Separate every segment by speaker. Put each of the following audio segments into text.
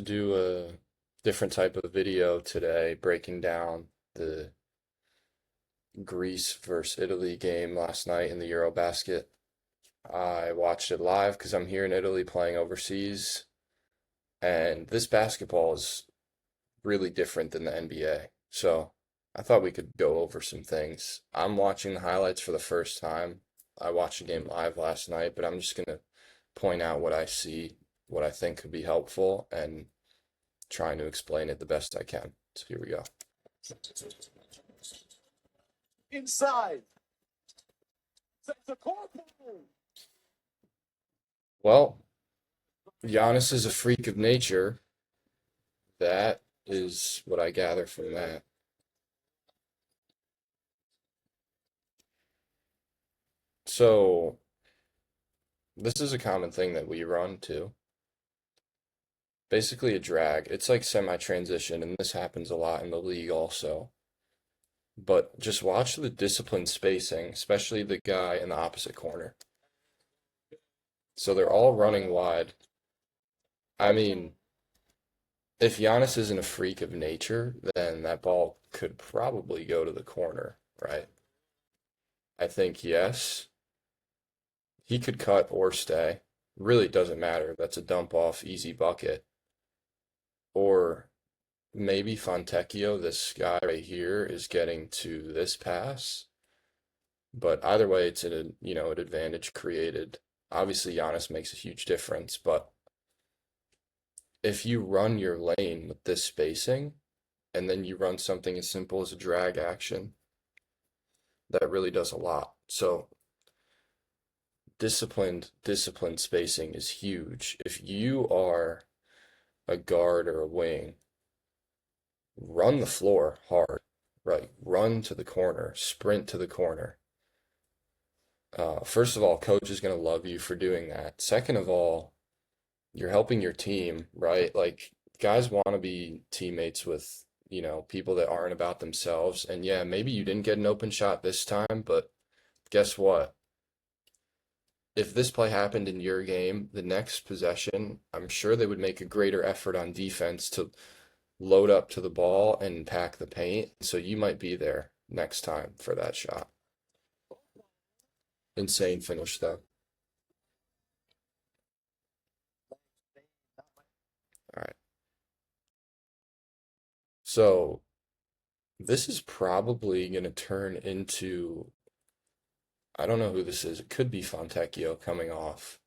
Speaker 1: do a different type of video today, breaking down the Greece versus Italy game last night in the Eurobasket. I watched it live because I'm here in Italy playing overseas, and this basketball is really different than the NBA. So I thought we could go over some things. I'm watching the highlights for the first time. I watched the game live last night, but I'm just gonna point out what I see, what I think could be helpful, and trying to explain it the best I can. So here we go.
Speaker 2: Inside.
Speaker 1: Well, Giannis is a freak of nature. That is what I gather from that. So this is a common thing that we run too. Basically a drag. It's like semi-transition, and this happens a lot in the league also. But just watch the disciplined spacing, especially the guy in the opposite corner. So they're all running wide. I mean, if Giannis isn't a freak of nature, then that ball could probably go to the corner, right? I think yes. He could cut or stay. Really doesn't matter. That's a dump off, easy bucket. Or maybe Fontecchio, this guy right here, is getting to this pass. But either way, it's an advantage created. Obviously, Giannis makes a huge difference, but if you run your lane with this spacing, and then you run something as simple as a drag action, that really does a lot. So disciplined spacing is huge. If you are a guard or a wing, run the floor hard, right? Run to the corner, sprint to the corner. First of all, coach is going to love you for doing that. Second of all, you're helping your team, right? Like guys want to be teammates with, people that aren't about themselves. And yeah, maybe you didn't get an open shot this time, but guess what? If this play happened in your game, the next possession, I'm sure they would make a greater effort on defense to load up to the ball and pack the paint. So you might be there next time for that shot. Insane finish though. All right. So this is probably going to turn into, I don't know who this is. It could be Fontecchio coming off,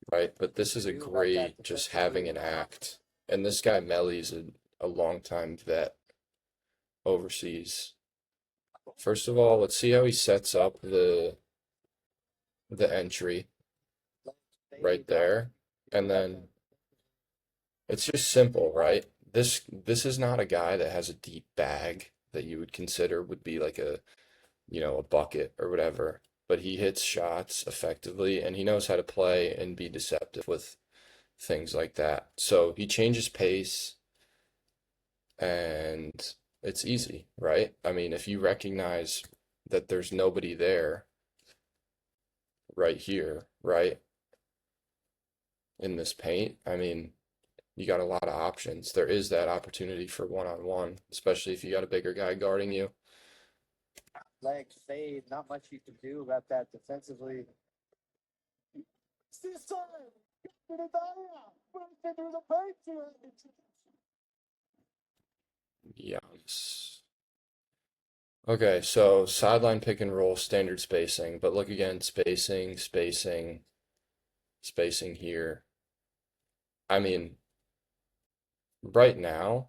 Speaker 1: right? But this is a great just having an act. And this guy Melly's a longtime vet overseas. First of all, let's see how he sets up the entry right there. And then it's just simple, right? This is not a guy that has a deep bag that you would consider would be like a bucket or whatever. But he hits shots effectively and he knows how to play and be deceptive with things like that. So he changes pace and it's easy, right? I mean, if you recognize that there's nobody there right here, right, in this paint, I mean, you got a lot of options. There is that opportunity for one-on-one, especially if you got a bigger guy guarding you.
Speaker 2: Leg fade, not much you can do about that defensively.
Speaker 1: Yes. Okay, so sideline pick and roll, standard spacing, but look again, spacing here. I mean, right now,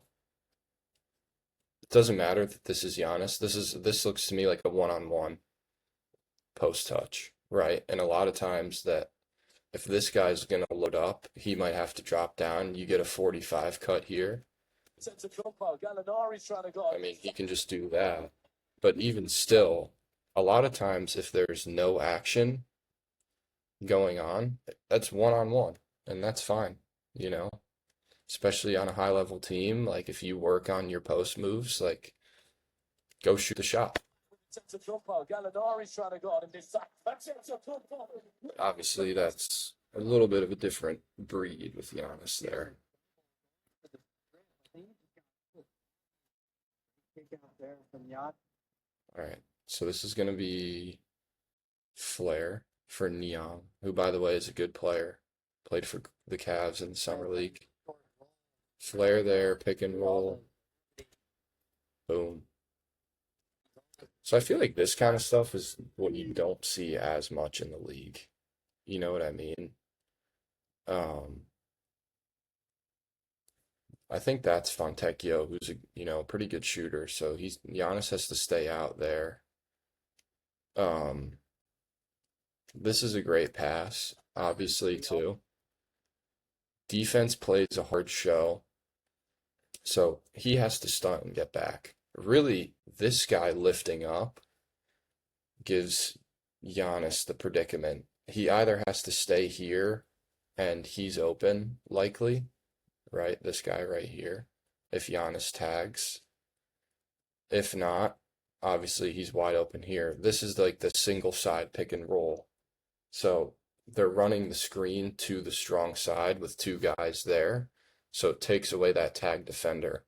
Speaker 1: it doesn't matter that this is Giannis. This looks to me like a one-on-one post touch, right? And a lot of times that if this guy's gonna load up, he might have to drop down. You get a 45 cut here. I mean, he can just do that. But even still, a lot of times if there's no action going on, that's one-on-one, and that's fine, you know? Especially on a high level team, like if you work on your post moves, like go shoot the shot. Obviously, that's a little bit of a different breed with Giannis there.
Speaker 2: out there from Jan.
Speaker 1: All right. So this is going to be Flair for Neon, who, by the way, is a good player. Played for the Cavs in the Summer League. Flair there, pick and roll. Boom. So I feel like this kind of stuff is what you don't see as much in the league. You know what I mean? Um, I think that's Fontecchio, who's a pretty good shooter. So Giannis has to stay out there. Um, this is a great pass, obviously too. Defense plays a hard show, so he has to stunt and get back. Really, this guy lifting up gives Giannis the predicament. He either has to stay here and he's open, likely, right? This guy right here, if Giannis tags. If not, obviously he's wide open here. This is like the single side pick and roll. So they're running the screen to the strong side with two guys there. So it takes away that tag defender,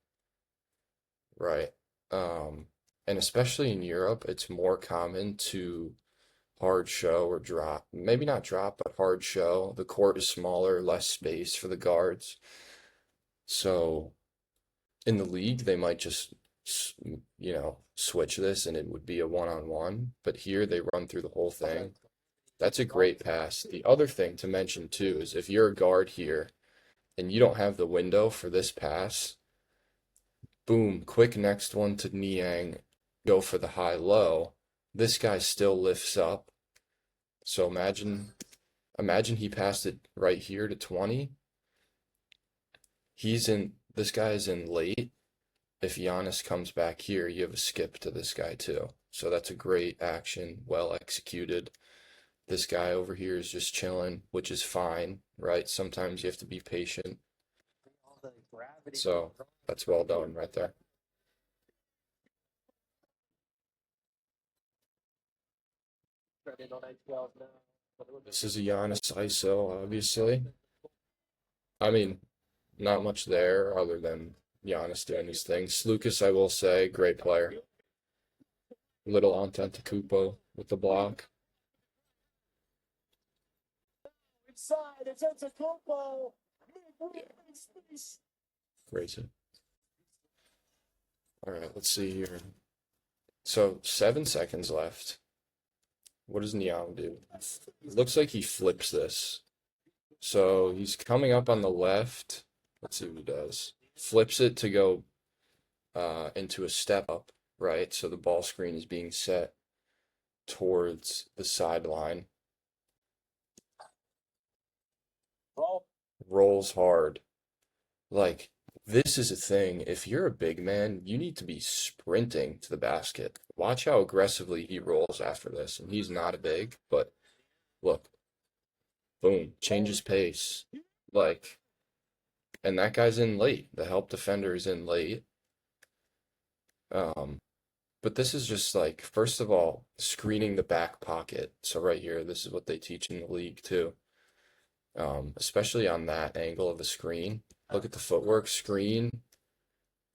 Speaker 1: right? And especially in Europe, it's more common to hard show or drop. Maybe not drop, but hard show. The court is smaller, less space for the guards. So in the league, they might just, switch this and it would be a one-on-one. But here they run through the whole thing. That's a great pass. The other thing to mention too is if you're a guard here and you don't have the window for this pass, boom, quick next one to Niang, go for the high-low. This guy still lifts up. So imagine he passed it right here to 20. This guy is in late. If Giannis comes back here, you have a skip to this guy too. So that's a great action, well executed. This guy over here is just chilling, which is fine, right? Sometimes you have to be patient. So that's well done right there. This is a Giannis ISO, obviously. I mean, not much there other than Giannis doing his thing. Lucas, I will say, great player. Little Antetokounmpo with the block.
Speaker 2: Inside, it's Antetokounmpo.
Speaker 1: Crazy. All right, let's see here. So 7 seconds left. What does Niang do? It looks like he flips this. So he's coming up on the left. Let's see what he does. Flips it to go into a step up, right? So the ball screen is being set towards the sideline. Rolls hard. Like, this is a thing. If you're a big man, you need to be sprinting to the basket. Watch how aggressively he rolls after this. And he's not a big, but look. Boom. Changes pace. Like, and that guy's in late. The help defender is in late. But this is just like, first of all, screening the back pocket. So right here, this is what they teach in the league too. Especially on that angle of the screen. Look at the footwork. Screen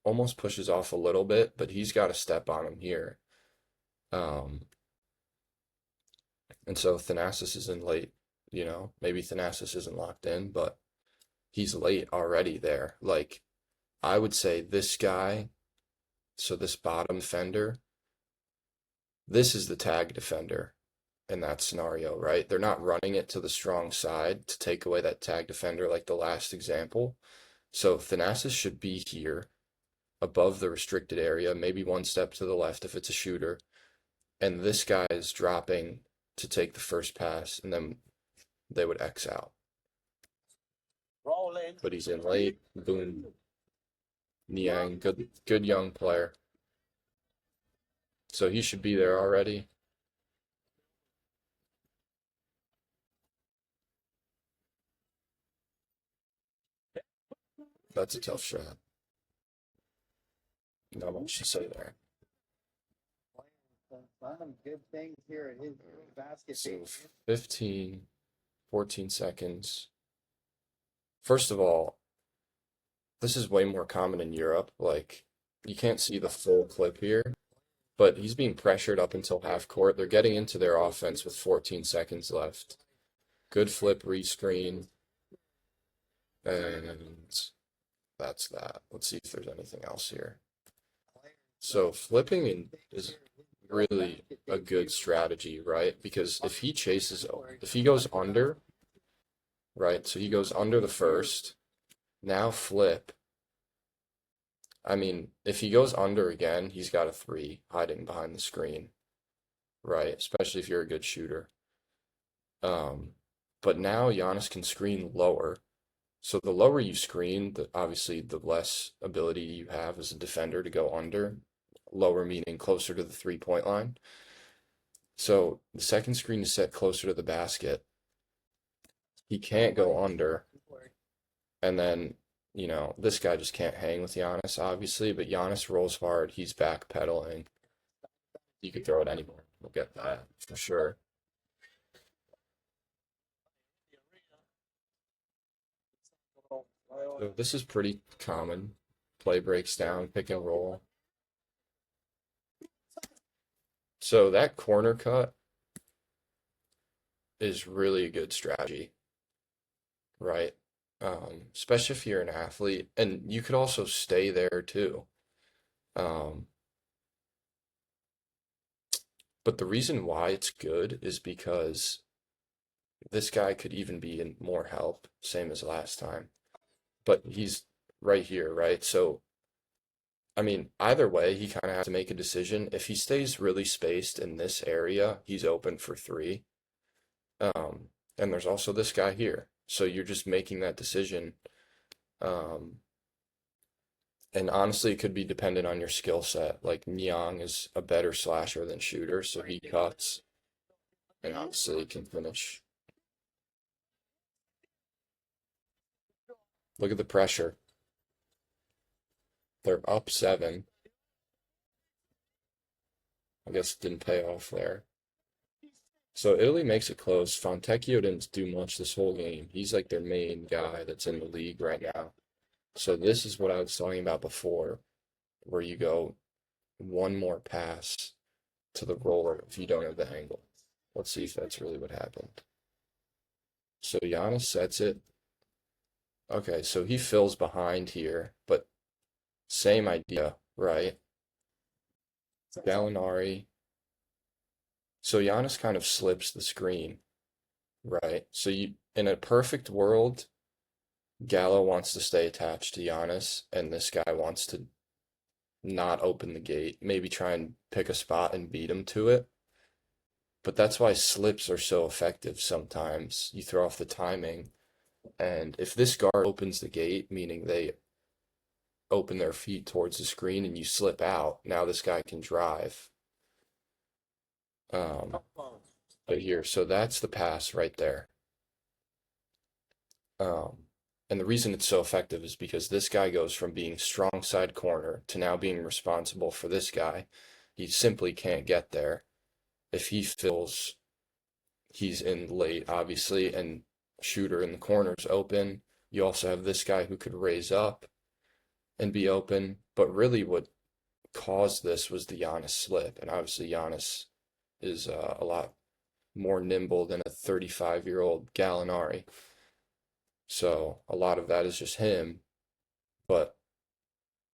Speaker 1: almost pushes off a little bit, but he's got a step on him here. And so Thanasis is in late, maybe Thanasis isn't locked in, but he's late already there. Like, I would say this guy, so this bottom fender, this is the tag defender in that scenario, right? They're not running it to the strong side to take away that tag defender like the last example. So Thanasis should be here above the restricted area, maybe one step to the left if it's a shooter. And this guy is dropping to take the first pass, and then they would X out. But he's in late. Boom. Niang, good young player. So he should be there already. That's a tough shot. Not much to say there.
Speaker 2: Some good things here at his basket.
Speaker 1: So 15, 14 seconds. First of all, this is way more common in Europe. Like, you can't see the full clip here, but he's being pressured up until half court. They're getting into their offense with 14 seconds left. Good flip rescreen, and that's that. Let's see if there's anything else here. So is really a good strategy, right? Because if he goes under, right? So he goes under the first, now flip. I mean, if he goes under again, he's got a three hiding behind the screen, right? Especially if you're a good shooter. Um, but now Giannis can screen lower. So the lower you screen, obviously the less ability you have as a defender to go under. Lower meaning closer to the 3-point line. So the second screen is set closer to the basket. He can't go under. And then, this guy just can't hang with Giannis, obviously, but Giannis rolls hard. He's backpedaling. You could throw it anywhere. We'll get that for sure. So this is pretty common. Play breaks down, pick and roll. So that corner cut is really a good strategy, right? Especially if you're an athlete, and you could also stay there too. Um, but the reason why it's good is because this guy could even be in more help, same as last time. But he's right here, right? So, I mean, either way, he kind of has to make a decision. If he stays really spaced in this area, he's open for three. And there's also this guy here. So you're just making that decision. Um, and honestly, it could be dependent on your skill set. Like Nyang is a better slasher than shooter, so he cuts and obviously can finish. Look at the pressure. They're up 7. I guess it didn't pay off there. So Italy makes it close. Fontecchio didn't do much this whole game. He's like their main guy that's in the league right now. So this is what I was talking about before, where you go one more pass to the roller if you don't have the angle. Let's see if that's really what happened. So Giannis sets it. Okay, so he fills behind here, but same idea, right? Gallinari. So Giannis kind of slips the screen, right? So in a perfect world, Gallo wants to stay attached to Giannis, and this guy wants to not open the gate, maybe try and pick a spot and beat him to it. But that's why slips are so effective sometimes. You throw off the timing, and if this guard opens the gate, meaning they open their feet towards the screen and you slip out, now this guy can drive. But here, so that's the pass right there. And the reason it's so effective is because this guy goes from being strong side corner to now being responsible for this guy. He simply can't get there. If he fills, he's in late, obviously, and shooter in the corner's open. You also have this guy who could raise up and be open. But really what caused this was the Giannis slip. And obviously Giannis is a lot more nimble than a 35-year-old Gallinari. So a lot of that is just him. But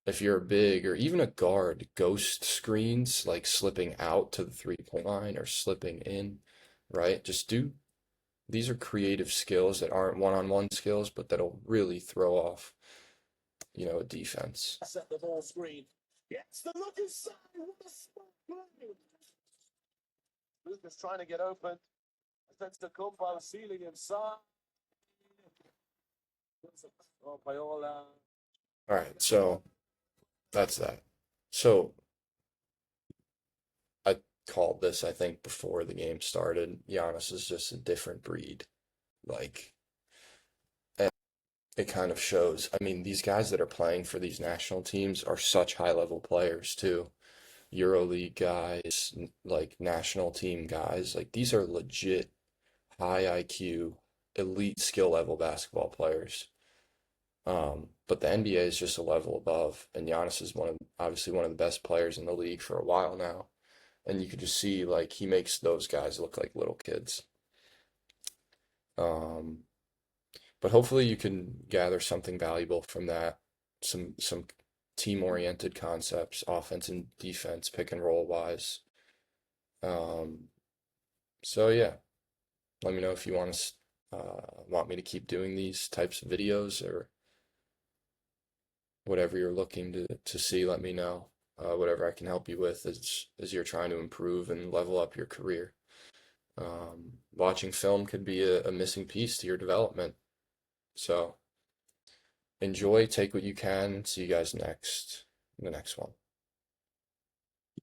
Speaker 1: if you're a big or even a guard, ghost screens like slipping out to the 3-point line or slipping in, right? These are creative skills that aren't one-on-one skills, but that'll really throw off, a defense.
Speaker 3: Set the ball screen. Gets the look inside. What a smart play. Lucas trying to get open. That's the combo ceiling inside. Oh, Paola.
Speaker 1: All right, so that's that. So I called this, I think, before the game started. Giannis is just a different breed. Like, and it kind of shows. I mean, these guys that are playing for these national teams are such high-level players too. EuroLeague guys, like national team guys. Like, these are legit high IQ, elite skill level basketball players. but the NBA is just a level above, and Giannis is obviously one of the best players in the league for a while now, and you could just see like he makes those guys look like little kids. Um, but hopefully you can gather something valuable from that, some team-oriented concepts, offense and defense, pick and roll wise. Um, so yeah, let me know if you want me to keep doing these types of videos or whatever you're looking to see. Let me know. Whatever I can help you with as you're trying to improve and level up your career. Watching film could be a missing piece to your development. So enjoy, take what you can. See you guys in the next one.